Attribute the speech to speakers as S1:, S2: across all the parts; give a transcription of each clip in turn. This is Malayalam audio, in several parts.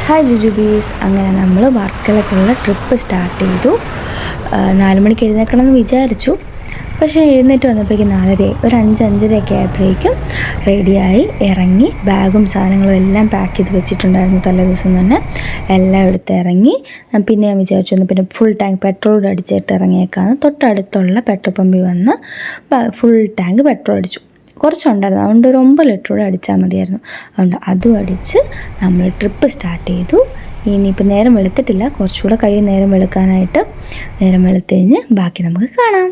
S1: ഹായ് ജുജുബീസ്. അങ്ങനെ നമ്മൾ വർക്കലൊക്കെയുള്ള ട്രിപ്പ് സ്റ്റാർട്ട് ചെയ്തു. 4 മണിക്ക് എഴുന്നേൽക്കണമെന്ന് വിചാരിച്ചു, പക്ഷേ എഴുന്നേറ്റ് വന്നപ്പോഴേക്കും 4:30 ഒരു 5-5:30 ആയപ്പോഴേക്കും റെഡിയായി ഇറങ്ങി. ബാഗും സാധനങ്ങളും എല്ലാം പാക്ക് ചെയ്ത് വെച്ചിട്ടുണ്ടായിരുന്നു തലേ ദിവസം തന്നെ. എല്ലാം എടുത്ത് ഇറങ്ങി. പിന്നെ ഞാൻ വിചാരിച്ചു പിന്നെ ഫുൾ ടാങ്ക് പെട്രോൾ അടിച്ചിട്ട് ഇറങ്ങിയേക്കാന്ന്. തൊട്ടടുത്തുള്ള പെട്രോൾ പമ്പിൽ വന്ന് ഫുൾ ടാങ്ക് പെട്രോൾ അടിച്ചു. കുറച്ചുണ്ടായിരുന്നു, അതുകൊണ്ട് ഒരു 9 ലിറ്റർ കൂടെ അടിച്ചാൽ മതിയായിരുന്നു. അതുകൊണ്ട് അതും അടിച്ച് നമ്മൾ ട്രിപ്പ് സ്റ്റാർട്ട് ചെയ്തു. ഇനിയിപ്പോൾ നേരം വെളുത്തിട്ടില്ല, കുറച്ചുകൂടെ കഴിയും നേരം വെളുക്കാനായിട്ട്. നേരം വെളുത്ത് കഴിഞ്ഞ് ബാക്കി നമുക്ക് കാണാം.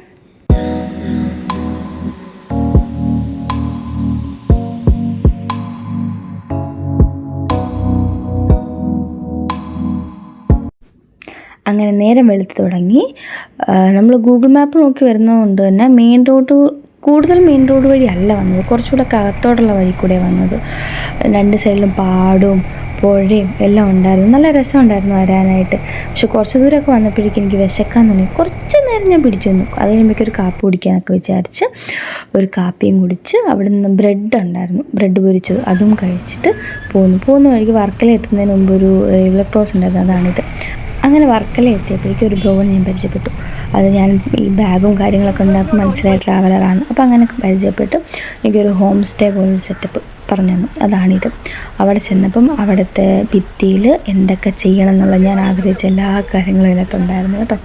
S1: അങ്ങനെ നേരം വെളുത്ത് തുടങ്ങി. നമ്മൾ ഗൂഗിൾ മാപ്പ് നോക്കി വരുന്നതുകൊണ്ട് തന്നെ കൂടുതൽ മെയിൻ റോഡ് വഴി അല്ല വന്നത്, കുറച്ചുകൂടെ അകത്തോട്ടുള്ള വഴി കൂടെ വന്നത്. 2 സൈഡിലും പാടും പുഴയും എല്ലാം ഉണ്ടായിരുന്നു. നല്ല രസമുണ്ടായിരുന്നു വരാനായിട്ട്. പക്ഷെ കുറച്ച് ദൂരമൊക്കെ വന്നപ്പോഴേക്കും എനിക്ക് വിശക്കാൻ തുടങ്ങി. കുറച്ച് നേരം ഞാൻ പിടിച്ചു നിന്നു. അത് കഴിയുമ്പോഴേക്കും ഒരു കാപ്പി കുടിക്കാനൊക്കെ വിചാരിച്ച് ഒരു കാപ്പിയും കുടിച്ച് അവിടെ നിന്ന് ബ്രെഡ് ഉണ്ടായിരുന്നു, ബ്രെഡ് പൊരിച്ചത്, അതും കഴിച്ചിട്ട് പോകുന്ന വഴിക്ക് വർക്കല എത്തുന്നതിന് മുമ്പ് ഒരു റെയിൽവേ ക്രോസ് ഉണ്ടായിരുന്നു, അതാണിത്. അങ്ങനെ വർക്കല എത്തിയപ്പോഴേക്കും ഒരു ബ്രോനെ ഞാൻ പരിചയപ്പെട്ടു. അത് ഞാൻ ഈ ബാഗും കാര്യങ്ങളൊക്കെ ഉണ്ടാകുമ്പോൾ മനസ്സിലായ ട്രാവലറാണ്. അപ്പോൾ അങ്ങനെ പരിചയപ്പെട്ട് എനിക്കൊരു ഹോം സ്റ്റേ പോലൊരു സെറ്റപ്പ് പറഞ്ഞു തന്നു. അതാണിത്. അവിടെ ചെന്നപ്പം അവിടുത്തെ ഭിത്തിയിൽ എന്തൊക്കെ ചെയ്യണം എന്നുള്ളത് ഞാൻ ആഗ്രഹിച്ച എല്ലാ കാര്യങ്ങളും ഇതിനകത്ത് ഉണ്ടായിരുന്നു കേട്ടോ.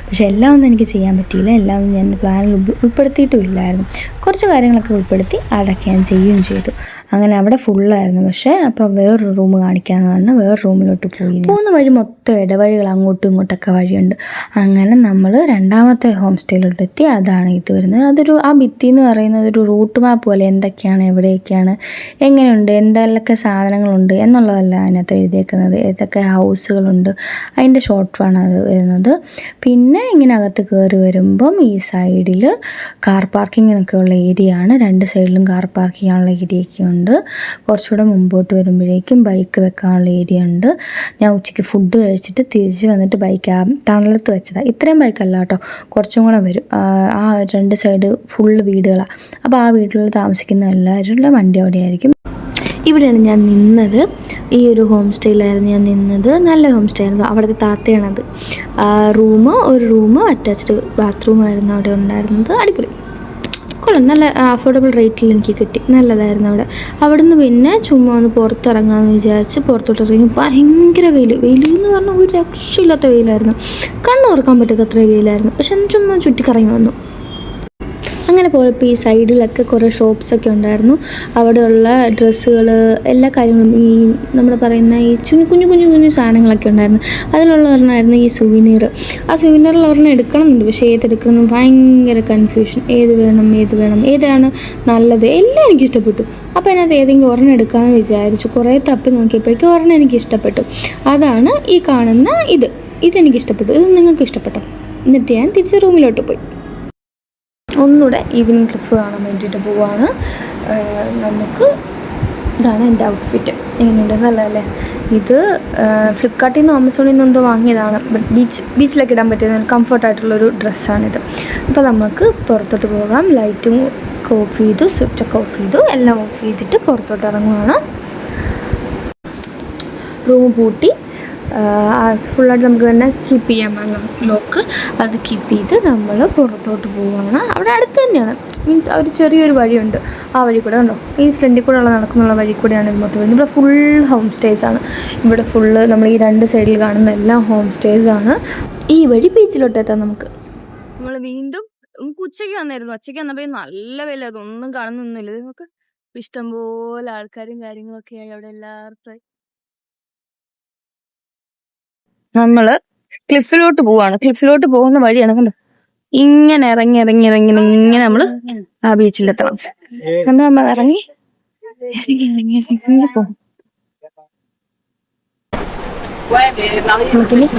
S1: പക്ഷേ എല്ലാം ഒന്നും എനിക്ക് ചെയ്യാൻ പറ്റിയില്ല, എല്ലാം ഒന്നും ഞാൻ പ്ലാനിൽ ഉൾപ്പെടുത്തിയിട്ടും ഇല്ലായിരുന്നു. കുറച്ച് കാര്യങ്ങളൊക്കെ ഉൾപ്പെടുത്തി അതൊക്കെ ഞാൻ ചെയ്യുകയും ചെയ്തു. അങ്ങനെ അവിടെ ഫുള്ളായിരുന്നു. പക്ഷേ അപ്പോൾ വേറൊരു റൂം കാണിക്കാമെന്ന് പറഞ്ഞ് വേറെ റൂമിലോട്ട് പോയി. പോകുന്ന വഴി മൊത്തം ഇടവഴികൾ, അങ്ങോട്ടും ഇങ്ങോട്ടൊക്കെ വഴിയുണ്ട്. അങ്ങനെ നമ്മൾ 2ാമത്തെ ഹോം സ്റ്റേയിലോട്ട് എത്തി. അതാണ് ഇത് വരുന്നത്. ആ ഭിത്തി എന്ന് പറയുന്നത് ഒരു റൂട്ട് മാപ്പ് പോലെ, എന്തൊക്കെയാണ് എവിടെയൊക്കെയാണ് എങ്ങനെയുണ്ട് എന്തെല്ലാം സാധനങ്ങളുണ്ട് എന്നുള്ളതല്ല അതിനകത്ത് എഴുതിയേക്കുന്നത്. ഏതൊക്കെ ഹൗസുകളുണ്ട് അതിൻ്റെ ഷോർട്ടാണ് അത് വരുന്നത്. പിന്നെ ഇങ്ങനെ അകത്ത് കയറി വരുമ്പം ഈ സൈഡിൽ കാർ പാർക്കിങ്ങിനൊക്കെ ഉള്ള ഏരിയ ആണ്. 2 സൈഡിലും കാർ പാർക്ക് ചെയ്യാനുള്ള ഏരിയയൊക്കെ ഉണ്ട്. കുറച്ചുകൂടെ മുമ്പോട്ട് വരുമ്പോഴേക്കും ബൈക്ക് വെക്കാനുള്ള ഏരിയ ഉണ്ട്. ഞാൻ ഉച്ചയ്ക്ക് ഫുഡ് കഴിച്ചിട്ട് തിരിച്ച് വന്നിട്ട് ബൈക്ക് ആ തണലത്ത് വെച്ചതാണ്. ഇത്രയും ബൈക്കല്ല കേട്ടോ, കുറച്ചും കൂടെ വരും. ആ 2 സൈഡ് ഫുള്ള് വീടുകളാണ്. അപ്പോൾ ആ വീടുകളിൽ താമസിക്കുന്ന എല്ലാവരുടെ വണ്ടി അവിടെയായിരിക്കും. ഇവിടെയാണ് ഞാൻ നിന്നത്. ഈ ഒരു ഹോം സ്റ്റേയിലായിരുന്നു ഞാൻ നിന്നത്. നല്ല ഹോം സ്റ്റേ ആയിരുന്നു. അവിടുത്തെ താത്തയാണത്. ഒരു റൂം അറ്റാച്ച്ഡ് ബാത്റൂമായിരുന്നു അവിടെ ഉണ്ടായിരുന്നത്. അടിപൊളി, കൊള്ളാം. നല്ല അഫോർഡബിൾ റേറ്റിൽ എനിക്ക് കിട്ടി. നല്ലതായിരുന്നു അവിടെ നിന്ന് പിന്നെ ചുമ്മാ ഒന്ന് പുറത്തിറങ്ങാമെന്ന് വിചാരിച്ച് പുറത്തോട്ട് ഇറങ്ങി. ഭയങ്കര വെയിലെന്ന് പറഞ്ഞാൽ ഒരു രക്ഷയില്ലാത്ത വെയിലായിരുന്നു. കണ്ണ് തുറക്കാൻ പറ്റാത്ത അത്രയും വെയിലായിരുന്നു. പക്ഷെ ചുമ്മാ ചുറ്റിക്കറങ്ങി വന്നു. അങ്ങനെ പോയപ്പോൾ ഈ സൈഡിലൊക്കെ കുറേ ഷോപ്സൊക്കെ ഉണ്ടായിരുന്നു. അവിടെയുള്ള ഡ്രസ്സുകൾ, എല്ലാ കാര്യങ്ങളും, ഈ നമ്മൾ പറയുന്ന ഈ കുഞ്ഞു സാധനങ്ങളൊക്കെ ഉണ്ടായിരുന്നു. അതിലുള്ള ഒരെണ്ണമായിരുന്നു ഈ സുവനീർ. ആ സുവനീറിൽ ഒരെണ്ണം എടുക്കണമെന്നുണ്ട്, പക്ഷേ ഏതെടുക്കണം ഭയങ്കര കൺഫ്യൂഷൻ. ഏത് വേണം, ഏതാണ് നല്ലത്, എല്ലാം എനിക്ക് ഇഷ്ടപ്പെട്ടു. അപ്പോൾ അതിനകത്ത് ഏതെങ്കിലും ഒരെണ്ണം എടുക്കാമെന്ന് വിചാരിച്ചു. കുറേ തപ്പി നോക്കിയപ്പോഴേക്കും ഒരെണ്ണം എനിക്ക് ഇഷ്ടപ്പെട്ടു. അതാണ് ഈ കാണുന്ന ഇതെനിക്ക് ഇഷ്ടപ്പെട്ടു. ഇത് നിങ്ങൾക്ക് ഇഷ്ടപ്പെട്ടോ? എന്നിട്ട് ഞാൻ തിരിച്ച് റൂമിലോട്ട് പോയി. ഒന്നുകൂടെ ഈവനിങ് ട്രിപ്പ് കാണാൻ വേണ്ടിയിട്ട് പോവാണ്. ഇതാണ് എൻ്റെ ഔട്ട്ഫിറ്റ്. എങ്ങനെയുണ്ട്? നല്ലതല്ലേ? ഇത് ഫ്ലിപ്കാർട്ടിൽ നിന്നും ആമസോണിൽ നിന്നും എന്തോ വാങ്ങിയതാണ്. ബീച്ചിലൊക്കെ ഇടാൻ പറ്റുന്ന കംഫർട്ടായിട്ടുള്ളൊരു ഡ്രസ്സാണിത്. അപ്പോൾ നമുക്ക് പുറത്തോട്ട് പോകാം. ലൈറ്റും ഓഫ് ചെയ്തു, സ്വിച്ചൊക്കെ ഓഫ് ചെയ്തു, എല്ലാം ഓഫ് ചെയ്തിട്ട് പുറത്തോട്ട് ഇറങ്ങുവാണ്. റൂം പൂട്ടി ഫുള്ളായിട്ട് നമുക്ക് തന്നെ കീപ്പ് ചെയ്യാൻ ലോക്ക്. അത് കീപ്പ് ചെയ്ത് നമ്മൾ പുറത്തോട്ട് പോവുകയാണ്. അവിടെ അടുത്ത് തന്നെയാണ്, മീൻസ് ഒരു ചെറിയൊരു വഴിയുണ്ട്. ആ വഴി കൂടെ കണ്ടോ, ഈ ഫ്രണ്ടിൽ കൂടെ നടക്കുന്നുള്ള വഴി കൂടെയാണ് ഇത് മൊത്തം വരുന്നത്. ഇവിടെ ഫുൾ ഹോം സ്റ്റേസാണ്. ഇവിടെ ഫുള്ള് നമ്മൾ ഈ 2 സൈഡിൽ കാണുന്ന എല്ലാം ഹോം സ്റ്റേസാണ്. ഈ വഴി ബീച്ചിലോട്ട് എത്താം നമുക്ക്. നമ്മൾ വീണ്ടും ഉച്ചയ്ക്ക് വന്നായിരുന്നു. ഉച്ചയ്ക്ക് വന്നപ്പോൾ നല്ല വെയിലായിരുന്നു, ഒന്നും കാണുന്നൊന്നുമില്ല. നമുക്ക് ഇഷ്ടംപോലെ ആൾക്കാരും കാര്യങ്ങളൊക്കെ ആയി അവിടെ എല്ലാവർക്കും. നമ്മള് ക്ലിഫിലോട്ട് പോവാണ്. ക്ലിഫിലോട്ട് പോകുന്ന വഴിയാണ് കണ്ടോ, ഇങ്ങനെ ഇറങ്ങി ഇങ്ങനെ നമ്മള് ആ ബീച്ചിലെത്തണം. നമ്മൾ ഇറങ്ങി പോകും.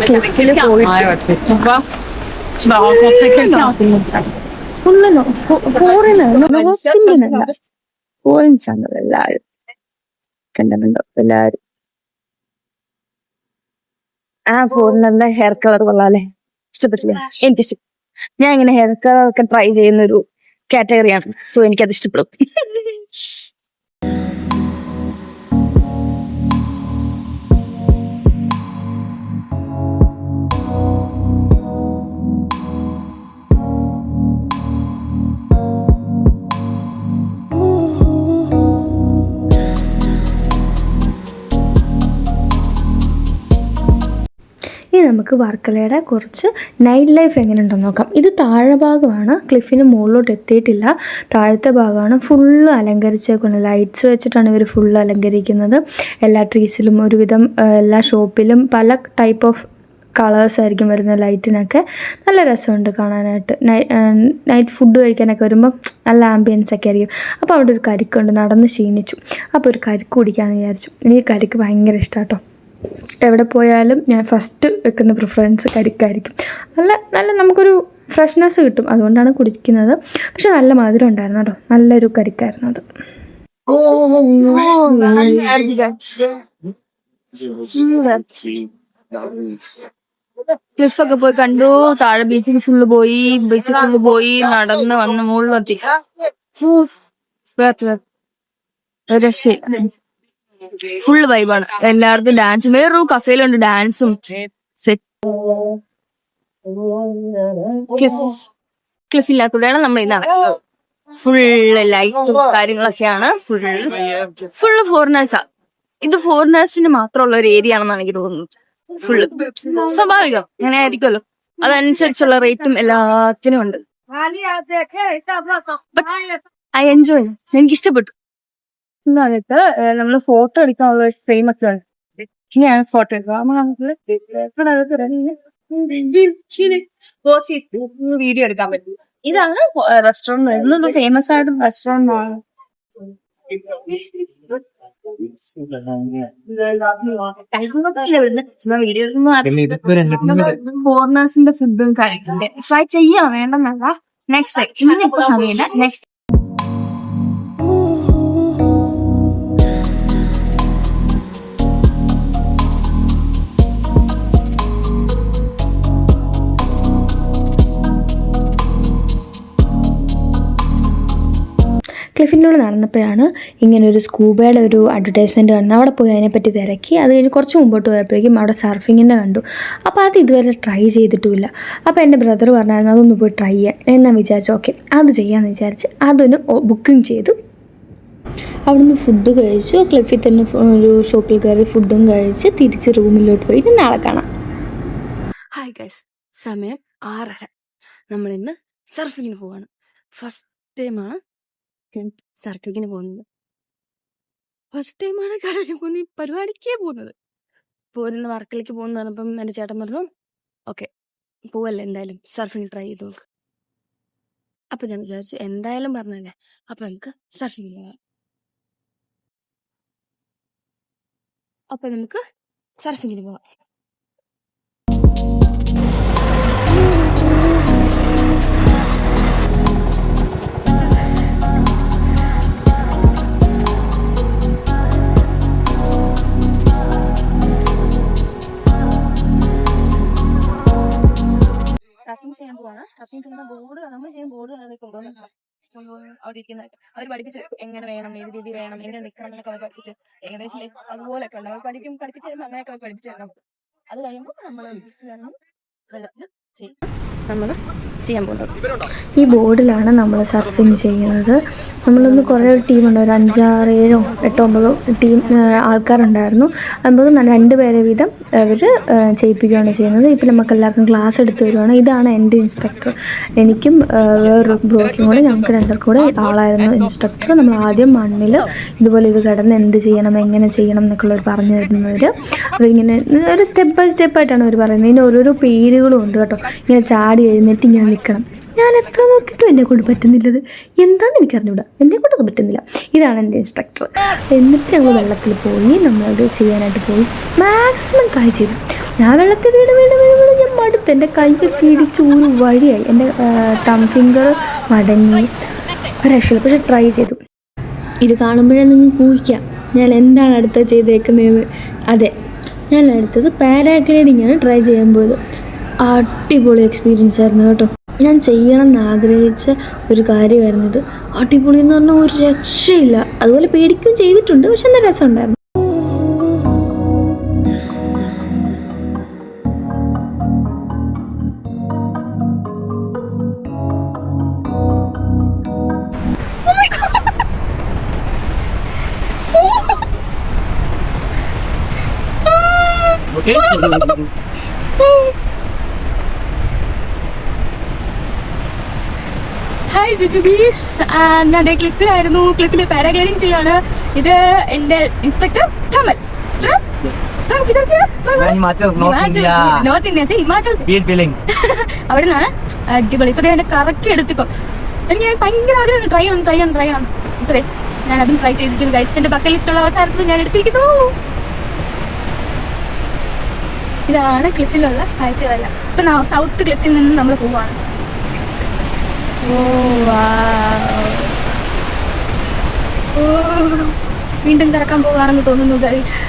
S1: ക്ലിഫില് ഫോറിൻസാണ് എല്ലാവരും. കണ്ടോ എല്ലാവരും? ആ ഫോറിനറിന്റെ ഹെയർ കളർ കൊള്ളാല്ലേ? ഇഷ്ടപ്പെട്ടില്ല? എനിക്കിഷ്ടം. ഞാൻ ഇങ്ങനെ ഹെയർ കളർ ഒക്കെ ട്രൈ ചെയ്യുന്ന ഒരു കാറ്റഗറിയാണ്. സോ എനിക്കത് ഇഷ്ടപ്പെടും. നമുക്ക് വർക്കലയുടെ കുറച്ച് നൈറ്റ് ലൈഫ് എങ്ങനെ ഉണ്ടെന്ന് നോക്കാം. ഇത് താഴെ ഭാഗമാണ്, ക്ലിഫിന് മുകളിലോട്ട് എത്തിയിട്ടില്ല. താഴത്തെ ഭാഗമാണ് ഫുള്ള് അലങ്കരിച്ചേക്കുന്നത്. ലൈറ്റ്സ് വെച്ചിട്ടാണ് ഇവർ ഫുള്ള് അലങ്കരിക്കുന്നത്. എല്ലാ ട്രീസിലും ഒരുവിധം എല്ലാ ഷോപ്പിലും പല ടൈപ്പ് ഓഫ് കളേഴ്സ് ആയിരിക്കും വരുന്ന ലൈറ്റിനൊക്കെ. നല്ല രസമുണ്ട് കാണാനായിട്ട്. നൈറ്റ് ഫുഡ് കഴിക്കാനൊക്കെ വരുമ്പം നല്ല ആംബിയൻസ് ഒക്കെ ആയിരിക്കും. അപ്പോൾ അവിടെ ഒരു കരിക്കുണ്ട്, നടന്ന് ക്ഷീണിച്ചു. അപ്പോൾ ഒരു കരിക്ക് കുടിക്കാമെന്ന് വിചാരിച്ചു. എനിക്ക് കരിക്ക് ഭയങ്കര ഇഷ്ടമാണ് കേട്ടോ. എവിടെ പോയാലും ഞാൻ ഫസ്റ്റ് വെക്കുന്ന പ്രിഫറൻസ് കരിക്കായിരിക്കും. നല്ല നമുക്കൊരു ഫ്രഷ്നെസ് കിട്ടും, അതുകൊണ്ടാണ് കുടിക്കുന്നത്. പക്ഷെ നല്ല മധുരം ഉണ്ടായിരുന്നു കേട്ടോ, നല്ലൊരു കരിക്കായിരുന്നു അത്.
S2: ക്ലിഫൊക്കെ പോയി കണ്ടു, താഴെ ബീച്ചിൽ ഫുള്ള് പോയി നടന്ന് വന്ന് മുകളിലെത്തി. രക്ഷ ഫുള്ള് വൈബാണ്. എല്ലായിടത്തും ഡാൻസും, വേറൊരു കഫേയിലുണ്ട് ഡാൻസും. ക്ലിഫില്ലാത്തൂടെയാണ് നമ്മൾ ഇന്നാണ്. ഫുള്ള് ലൈറ്റും കാര്യങ്ങളൊക്കെയാണ്. ഫുള്ള് ഫോറിനേഴ്സാ. ഇത് ഫോറിനേഴ്സിന് മാത്രമുള്ള ഒരു ഏരിയ ആണെന്നാണ് എനിക്ക് തോന്നുന്നത്. ഫുള്ള് സ്വാഭാവികം, അങ്ങനെ ആയിരിക്കുമല്ലോ. അതനുസരിച്ചുള്ള റേറ്റും എല്ലാത്തിനും ഉണ്ട്. ഐ എൻജോയ്, എനിക്കിഷ്ടപ്പെട്ടു. എന്നിട്ട് നമ്മള് ഫോട്ടോ എടുക്കാനുള്ള ഫ്രെയിം ഒക്കെ ഉണ്ട്. ഞാൻ ഫോട്ടോ എടുക്കാം, വീഡിയോ എടുക്കാൻ പറ്റും. ഇതാണ് റെസ്റ്റോറന്റ്, ഫേമസ് ആയിട്ടും റെസ്റ്റോറന്റ് ആണ്. ഫോറിനേഴ്സിന്റെ ഫുഡും കഴിക്കണ്ടേ, ട്രൈ ചെയ്യാൻ വേണ്ടെന്നല്ല. നെക്സ്റ്റ് ടൈം, ഇന്നിപ്പോ സമയമില്ല, നെക്സ്റ്റ്.
S1: ക്ലിഫിനോട് നടന്നപ്പോഴാണ് ഇങ്ങനെ ഒരു സ്കൂബയുടെ ഒരു അഡ്വർടൈസ്മെൻറ്റ് കാണുന്നത്. അവിടെ പോയി അതിനെപ്പറ്റി തിരക്കി. അത് കഴിഞ്ഞ് കുറച്ച് മുമ്പോട്ട് പോയപ്പോഴേക്കും അവിടെ സർഫിങ്ങിൻ്റെ കണ്ടു. അപ്പോൾ അത് ഇതുവരെ ട്രൈ ചെയ്തിട്ടുമില്ല. അപ്പോൾ എൻ്റെ ബ്രദർ പറഞ്ഞായിരുന്നു അതൊന്ന് പോയി ട്രൈ ചെയ്യാൻ. എന്നാ വിചാരിച്ചു, ഓക്കെ അത് ചെയ്യാമെന്ന് വിചാരിച്ച് അതിന് ബുക്കിംഗ് ചെയ്തു. അവിടുന്ന് ഫുഡ് കഴിച്ചു. ക്ലിഫിൽ തന്നെ ഒരു ഷോപ്പിൽ കയറി ഫുഡും കഴിച്ച് തിരിച്ച് റൂമിലോട്ട് പോയി. നാളെ കാണാം.
S2: ഹായ് ഗൈസ്, സമയം 6:30. നമ്മളിന്ന് സർഫിങ്ങിന് പോവാണ്. ഫസ്റ്റ് ടൈമാണ് സർക്കിങ്ങിന് പോകുന്നത്. ഫസ്റ്റ് ടൈമാണ് കടലിൽ പോകുന്നത്, ഈ പരിപാടിക്കേ പോകുന്നത്. പോരുന്ന വർക്കിലേക്ക് പോകുന്ന പറഞ്ഞപ്പം എൻ്റെ ചേട്ടൻ പറഞ്ഞു ഓക്കെ പോവല്ലേ, എന്തായാലും സർഫിങ് ട്രൈ ചെയ്ത് നോക്ക്. അപ്പൊ ഞാൻ വിചാരിച്ചു എന്തായാലും പറഞ്ഞല്ലേ, അപ്പൊ നമുക്ക് സർഫിങ്ങിന് പോകാം. അപ്പൊ നമുക്ക് സർഫിങ്ങിന് പോവാം. സർഫിംഗ് ചെയ്യാൻ പോവാണ്. സർഫിംഗ് ചെയ്യുന്ന ബോർഡ് നമ്മൾ ചെയ്യാൻ ബോർഡ് കൊണ്ടുവന്നിട്ടുണ്ട്. അവിടെ ഇരിക്കുന്നതൊക്കെ അവർ പഠിപ്പിച്ച് എങ്ങനെ വേണം, ഏത് രീതി വേണം, എങ്ങനെ നിൽക്കണം എന്നൊക്കെ അവർ പഠിപ്പിച്ച് ഏകദേശം അതുപോലെയൊക്കെ ഉണ്ട്. അവർ പഠിപ്പിച്ച് തരുമ്പോൾ അങ്ങനെയൊക്കെ അവർ പഠിപ്പിച്ച് തരണം. അത് കഴിയുമ്പോൾ നമ്മൾ വെള്ളത്തിൽ ചെയ്യും നമ്മൾ ചെയ്യാൻ പോകുന്നത്.
S1: ഈ ബോർഡിലാണ് നമ്മൾ സർഫിങ് ചെയ്യുന്നത്. നമ്മളൊന്ന് കുറേ ടീമുണ്ട്, ഒരു 5, 6, 7, 8, 9 ടീം ആൾക്കാരുണ്ടായിരുന്നു. നമുക്ക് 2 പേരെ വീതം അവർ ചെയ്യിപ്പിക്കുകയാണ് ചെയ്യുന്നത്. ഇപ്പം നമുക്ക് എല്ലാവർക്കും ക്ലാസ് എടുത്ത് വരുവാണ്. ഇതാണ് എൻ്റെ ഇൻസ്ട്രക്ടർ. എനിക്കും വേറൊരു ബ്രോയ്ക്കും കൂടെ, ഞങ്ങൾക്ക് 2 കൂടെ ആളായിരുന്നു ഇൻസ്ട്രക്ടർ. നമ്മൾ ആദ്യം മണ്ണിൽ ഇതുപോലെ ഇത് കിടന്ന് എന്ത് ചെയ്യണം, എങ്ങനെ ചെയ്യണം എന്നൊക്കെയുള്ളവർ പറഞ്ഞു തരുന്നവർ. അതിങ്ങനെ ഒരു സ്റ്റെപ്പ് ബൈ സ്റ്റെപ്പായിട്ടാണ് അവർ പറയുന്നത്. ഇതിന് ഓരോരോ പേരുകളും ഉണ്ട് കേട്ടോ. ഇങ്ങനെ ചാടി എഴുന്നേറ്റ് ഇങ്ങനെ നിൽക്കണം. ഞാൻ എത്ര നോക്കിയിട്ടും എന്നെ കൊണ്ട് പറ്റുന്നില്ലത്, എന്താണെന്ന് എനിക്കറിഞ്ഞൂടാ, എന്നെ കൊണ്ടത് പറ്റുന്നില്ല. ഇതാണ് എൻ്റെ ഇൻസ്ട്രക്ടർ. എന്നിട്ട് ഞങ്ങൾ വെള്ളത്തിൽ പോയി നമ്മളത് ചെയ്യാനായിട്ട് പോയി. മാക്സിമം ട്രൈ ചെയ്തു. ഞാൻ വെള്ളത്തിൽ വീട് ഞാൻ മടുത്ത്, എൻ്റെ കൈയൊക്കെ ഇടിച്ച് ഒരു വഴിയായി. എൻ്റെ തം ഫിംഗർ മടങ്ങി, രക്ഷയില്ല. പക്ഷെ ട്രൈ ചെയ്തു. ഇത് കാണുമ്പോഴേ നിങ്ങൾക്ക് ഊഹിക്കാം ഞാൻ എന്താണ് അടുത്ത ചെയ്തേക്കുന്നതെന്ന്. അതെ, ഞാൻ അടുത്തത് പാരാഗ്ലൈഡിങ്ങാണ് ട്രൈ ചെയ്യാൻ പോയത്. അടിപൊളി എക്സ്പീരിയൻസ് ആയിരുന്നു കേട്ടോ. ഞാൻ ചെയ്യണം എന്ന് ആഗ്രഹിച്ച ഒരു കാര്യമായിരുന്നു ഇത്. അടിപൊളി എന്ന് പറഞ്ഞാൽ ഒരു രക്ഷയില്ല. അതുപോലെ പേടിക്കുകയും ചെയ്തിട്ടുണ്ട്, പക്ഷെ നല്ല രസമുണ്ടായിരുന്നു.
S2: ഹായ് ബിജുബീസ്, ഞാൻ ക്ലിപ്പിലായിരുന്നു. ക്ലിപ്പിൽ പാരാഗ്ലൈഡിങ് ചെയ്യാണ്. ഇത് എൻ്റെ instructor Kamal. North India Himachal അവിടെ നിന്നാണ്. അടിപൊളി. ഇപ്പൊ എന്നെ കറക്കി എടുത്തിപ്പം എനിക്ക് ഭയങ്കര ആഗ്രഹം ട്രൈ ചെയ്യണം. ഇത്രേ ഞാൻ അതും ട്രൈ ചെയ്തിരിക്കുന്നു ഗൈസ്. എൻ്റെ ബക്കറ്റ് ലിസ്റ്റുള്ള അവസാനത്തിൽ ഞാൻ എടുത്തിരിക്കുന്നു. ഇതാണ് ക്ലിഫിലുള്ള കാഴ്ചകളെല്ലാം. ഇപ്പൊ സൗത്ത് ക്ലിഫിൽ നിന്ന് നമ്മൾ പോവാണ്. വീണ്ടും കിടക്കാൻ പോകാണെന്ന് തോന്നുന്നു ഗൈസ്.